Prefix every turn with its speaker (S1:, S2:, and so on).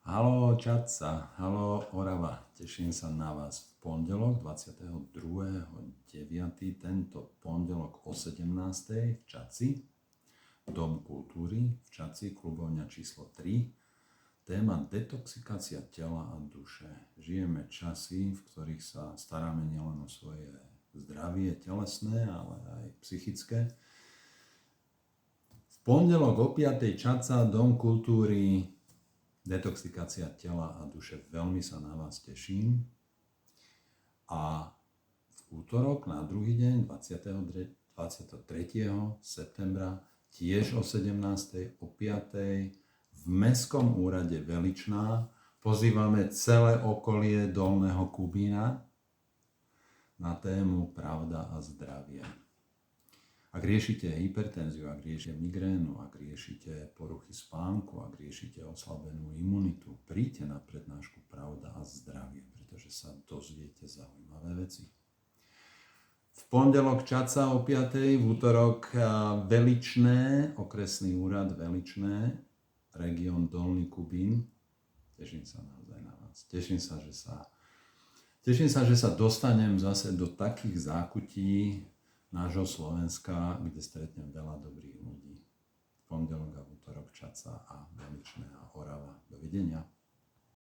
S1: Haló Čadca, haló Orava, teším sa na vás v pondelok 22.9. Tento pondelok o 17.00 v Čadci, Dom kultúry v Čadci, klubovňa číslo 3. Téma detoxikácia tela a duše. Žijeme časy, v ktorých sa staráme nielen o svoje zdravie telesné, ale aj psychické. V pondelok o 5.00 Čadca, Dom kultúry, detoxikácia tela a duše. Veľmi sa na vás teším. A v útorok na druhý deň, 23. septembra, tiež o 17.00, o 5.00 v Mestskom úrade Veličná pozývame celé okolie Dolného Kubína na tému Pravda a zdravie. Ak riešite hypertenziu, ak riešite migrénu, ak riešite poruchy spánku, ak riešite oslabenú imunitu, príďte na prednášku Pravda a zdravie, pretože sa dozviete zaujímavé veci. V pondelok Čadca o 5.00, v útorok Veličné, okresný úrad Veličné, región Dolný Kubín. Teším sa naozaj na vás. Teším sa, že sa dostanem zase do takých zákutí nášho Slovenska, kde stretnem veľa dobrých ľudí. V pondelok a v útorok Čadca a Veličné a Orava. Dovidenia.